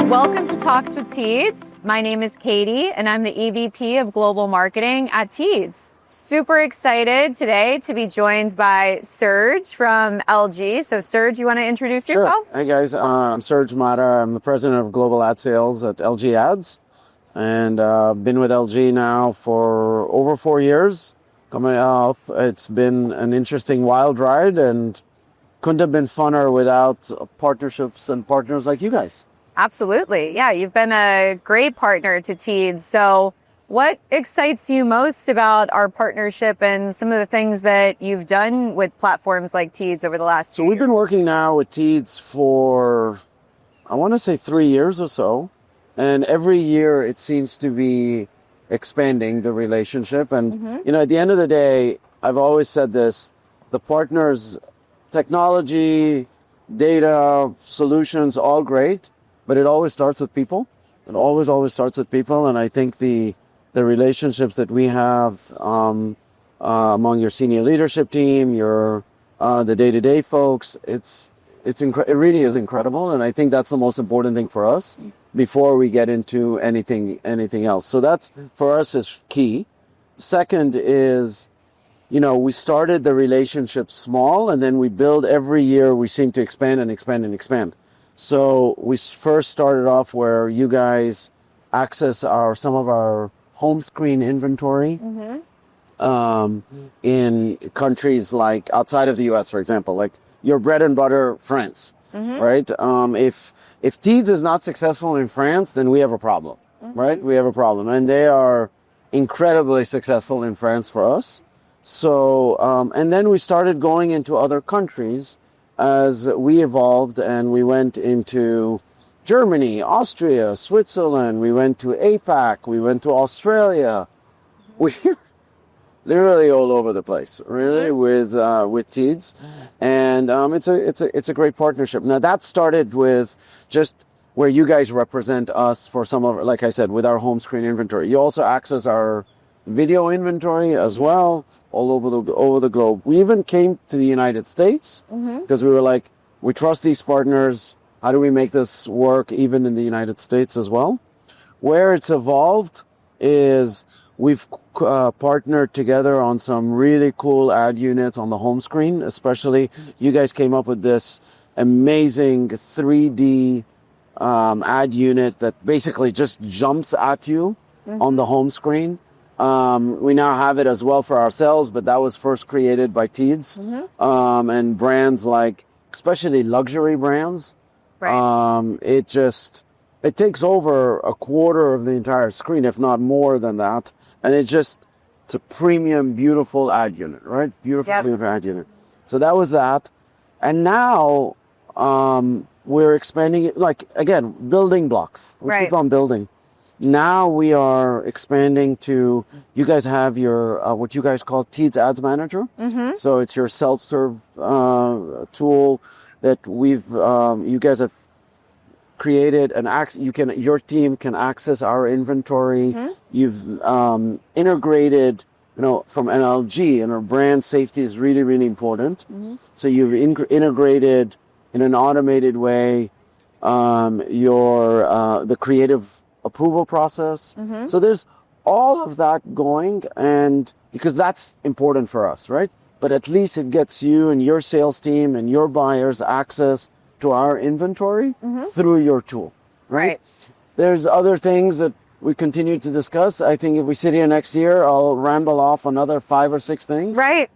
Welcome to Talks with Teads. My name is Katie, and I'm the EVP of Global Marketing at Teads. Super excited today to be joined by Serge from LG. So Serge, you want to introduce yourself? Hey guys, I'm Serge Matta. I'm the president of Global Ad Sales at LG Ads. And been with LG now for over 4 years. Coming off, it's been an interesting wild ride and couldn't have been funner without partnerships and partners like you guys. Absolutely. Yeah, you've been a great partner to Teads. So what excites you most about our partnership and some of the things that you've done with platforms like Teads over the last 2 years? So we've been working now with Teads for, I want to say 3 years or so. And every year it seems to be expanding the relationship. And, you know, at the end of the day, I've always said this, the partners, technology, data, solutions, all great, but it always starts with people. It always starts with people. And I think the relationships that we have among your senior leadership team, your the day-to-day folks, it really is incredible. And I think that's the most important thing for us before we get into anything else. So that's, for us, is key. Second is, you know, we started the relationship small, and then we build every year. We seem to expand and expand and expand. So we first started off where you guys access some of our home screen inventory in countries like outside of the U.S., for example, like your bread and butter, France, right? If Teads is not successful in France, then we have a problem, right? We have a problem, and they are incredibly successful in France for us. So, and then we started going into other countries as we evolved, and we went into Germany, Austria, Switzerland. We went to APAC. We went to Australia. We're literally all over the place, really, with Teads, and it's a great partnership. Now that started with just where you guys represent us for some of, like I said, with our home screen inventory. You also access our video inventory as well, all over the globe. We even came to the United States because we were like, we trust these partners. How do we make this work even in the United States as well? Where it's evolved is we've partnered together on some really cool ad units on the home screen. Especially, you guys came up with this amazing 3D ad unit that basically just jumps at you on the home screen. We now have it as well for ourselves, but that was first created by Teads. And brands like, especially luxury brands, it takes over a quarter of the entire screen, if not more than that. And it's a premium, beautiful ad unit, right? Beautiful ad unit. So that was that. And now we're expanding it, like, again, building blocks. We keep on building. Now we are expanding to, you guys have your, what you guys call Teads Ads Manager. So it's your self-serve tool that you guys have created your team can access our inventory. You've integrated, you know, from NLG, and our brand safety is really, really important. So you've integrated in an automated way the creative approval process. So there's all of that going, and because that's important for us, right? But at least it gets you and your sales team and your buyers access to our inventory through your tool, right? There's other things that we continue to discuss. I think if we sit here next year, I'll ramble off another 5 or 6 things. Right.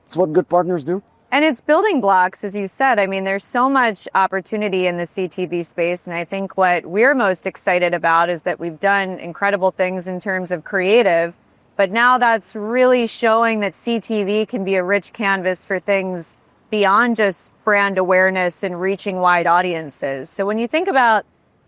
It's what good partners do. And it's building blocks, as you said. I mean, there's so much opportunity in the CTV space. And I think what we're most excited about is that we've done incredible things in terms of creative. But now that's really showing that CTV can be a rich canvas for things beyond just brand awareness and reaching wide audiences. So when you think about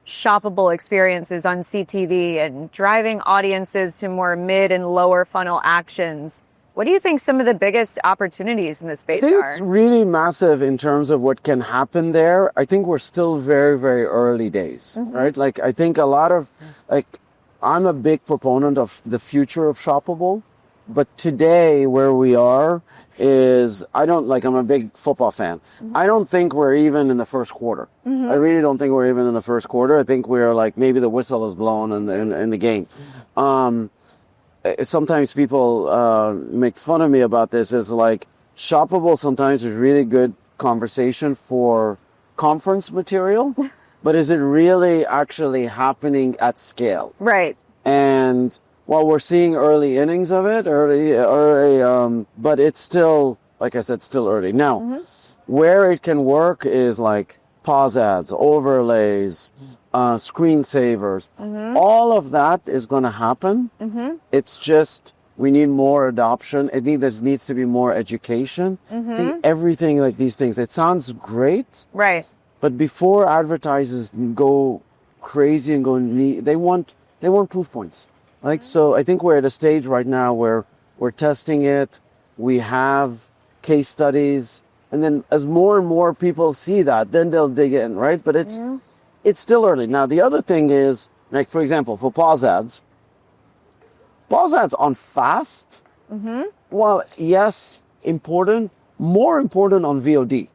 shoppable experiences on CTV and driving audiences to more mid and lower funnel actions, what do you think some of the biggest opportunities in this space are? I think it's really massive in terms of what can happen there. I think we're still very, very early days, right? Like, I think I'm a big proponent of the future of shoppable. But today, where we are is, I'm a big football fan. I don't think we're even in the first quarter. I really don't think we're even in the first quarter. I think we're like, maybe the whistle is blown in the game. Sometimes people make fun of me about this. Is like, shoppable sometimes is really good conversation for conference material, but is it really actually happening at scale? Right. And while we're seeing early innings of it, but it's still, like I said, still early. Now, where it can work is like pause ads, overlays, screensavers. All of that is going to happen. It's just, we need more adoption. There needs to be more education. I think everything like these things, it sounds great. Right. But before advertisers go crazy and they want proof points. So I think we're at a stage right now where we're testing it. We have case studies. And then as more and more people see that, then they'll dig in, right? But it's still early. Now, the other thing is, like, for example, for pause ads on fast, well, yes, important, more important on VOD.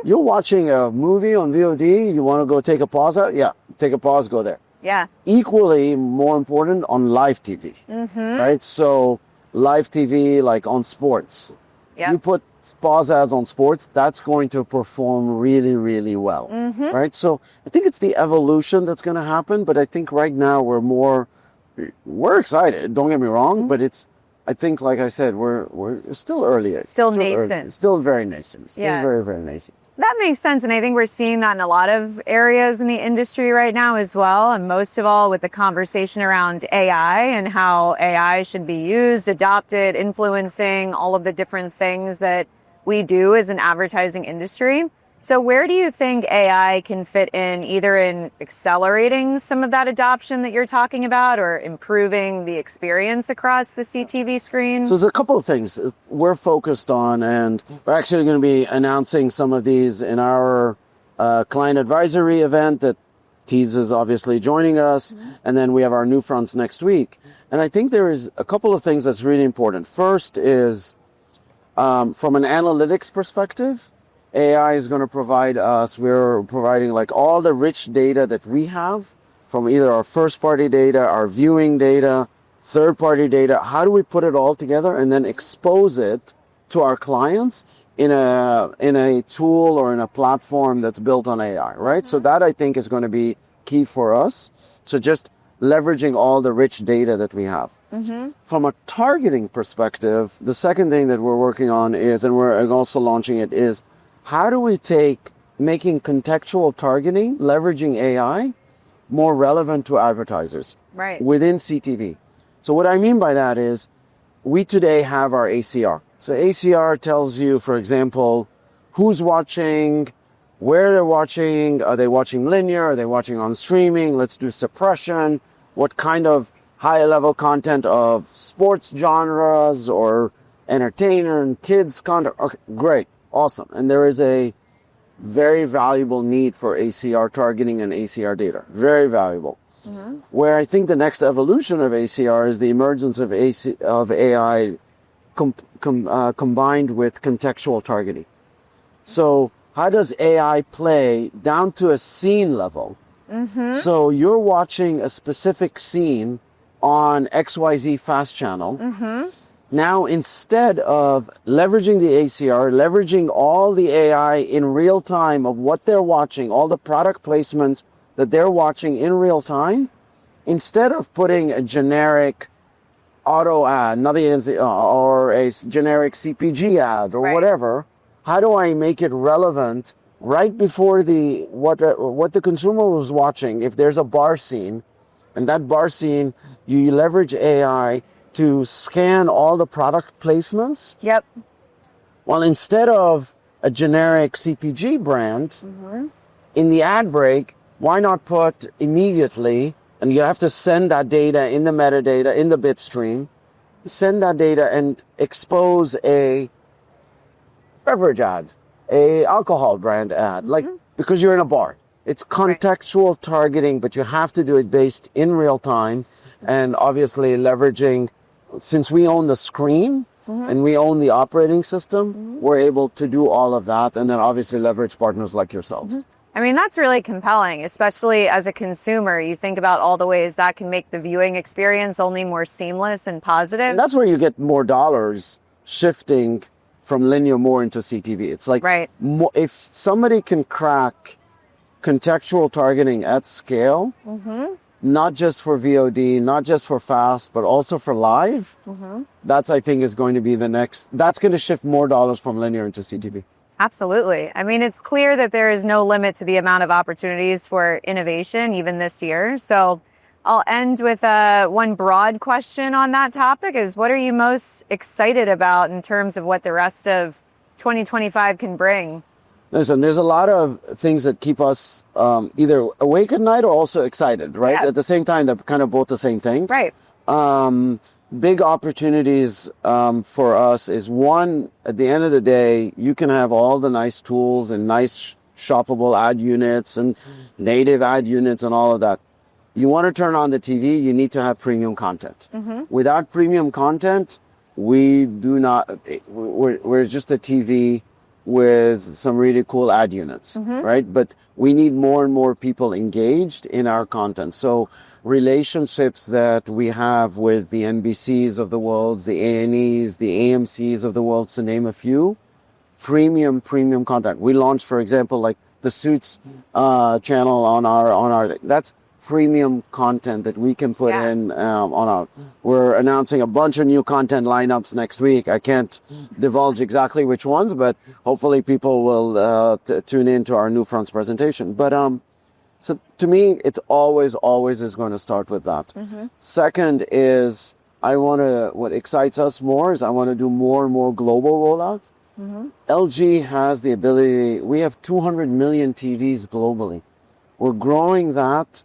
You're watching a movie on VOD, you want to go take a pause out? Yeah, take a pause, go there. Yeah. Equally more important on live TV, right? So live TV, like on sports. Yep. You put pause ads on sports, that's going to perform really, really well, right? So I think it's the evolution that's going to happen, but I think right now we're excited, don't get me wrong, but I think, like I said, we're still early. Still nascent. Still very nascent. Still Yeah. very, very nascent. That makes sense. And I think we're seeing that in a lot of areas in the industry right now as well. And most of all with the conversation around AI and how AI should be used, adopted, influencing all of the different things that we do as an advertising industry. So where do you think AI can fit in, either in accelerating some of that adoption that you're talking about or improving the experience across the CTV screen? So there's a couple of things we're focused on, and we're actually going to be announcing some of these in our client advisory event that Teads is obviously joining us, and then we have our new fronts next week. And I think there is a couple of things that's really important. First is, from an analytics perspective, AI is going to provide us, we're providing like all the rich data that we have from either our first party data, our viewing data, third party data. How do we put it all together and then expose it to our clients in a tool or in a platform that's built on AI, right? So that I think is going to be key for us. So just leveraging all the rich data that we have. From a targeting perspective, the second thing that we're working on is, and we're also launching it, is how do we take making contextual targeting, leveraging AI, more relevant to advertisers within CTV? So what I mean by that is, we today have our ACR. So ACR tells you, for example, who's watching, where they're watching, are they watching linear, are they watching on streaming, let's do suppression, what kind of high-level content of sports genres or entertainer and kids content. Okay, great. Awesome. And there is a very valuable need for ACR targeting and ACR data. Very valuable. Where I think the next evolution of ACR is the emergence of AI combined with contextual targeting. So how does AI play down to a scene level? So you're watching a specific scene on XYZ Fast Channel. Now, instead of leveraging the ACR, leveraging all the AI in real time of what they're watching, all the product placements that they're watching in real time, instead of putting a generic auto ad, or a generic CPG ad or whatever, how do I make it relevant right before what the consumer was watching? If there's a bar scene, and that bar scene, you leverage AI to scan all the product placements. Yep. Well, instead of a generic CPG brand, in the ad break, why not put immediately, and you have to send that data in the metadata, in the bit stream, send that data and expose a beverage ad, a alcohol brand ad, because you're in a bar. It's contextual targeting, but you have to do it based in real time, and obviously leveraging since we own the screen and we own the operating system, we're able to do all of that, and then obviously leverage partners like yourselves. I mean, that's really compelling, especially as a consumer. You think about all the ways that can make the viewing experience only more seamless and positive. And that's where you get more dollars shifting from linear more into CTV. It's like, right. If somebody can crack contextual targeting at scale, not just for VOD, not just for fast, but also for live, that's, I think, is going to be the next, that's going to shift more dollars from linear into CTV. Absolutely. I mean, it's clear that there is no limit to the amount of opportunities for innovation, even this year. So I'll end with one broad question on that topic is, what are you most excited about in terms of what the rest of 2025 can bring? Listen, there's a lot of things that keep us either awake at night or also excited, right? Yeah. At the same time, they're kind of both the same thing. Right. Big opportunities for us is, one, at the end of the day, you can have all the nice tools and nice shoppable ad units and native ad units and all of that. You want to turn on the TV, you need to have premium content. Without premium content, we're just a TV with some really cool ad units, right? But we need more and more people engaged in our content. So relationships that we have with the NBCs of the world, the A&Es, the AMCs of the world, to name a few, premium content. We launched, for example, like the Suits channel on our that's premium content that we can put in on our. We're announcing a bunch of new content lineups next week. I can't divulge exactly which ones, but hopefully people will tune in to our new fronts presentation. But so to me, it's always is going to start with that. Second is, what excites us more is I want to do more and more global rollouts. LG has the ability, we have 200 million TVs globally. We're growing that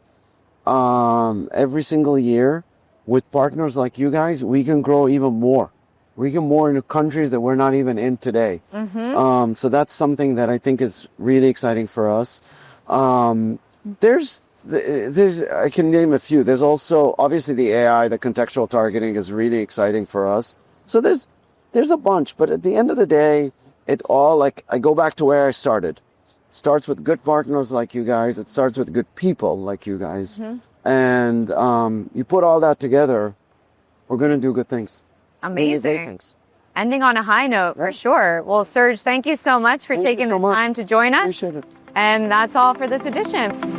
every single year. With partners like you guys, we can grow even more. We can more into countries that we're not even in today. So that's something that I think is really exciting for us. There's I can name a few. There's also obviously the AI, the contextual targeting is really exciting for us. So there's a bunch, but at the end of the day, it all, like, I go back to where I started. It starts with good partners like you guys. It starts with good people like you guys. And you put all that together, we're going to do good things. Amazing. Ending on a high note, for sure. Well, Serge, thank you so much for taking the time to join us. Appreciate it. And that's all for this edition.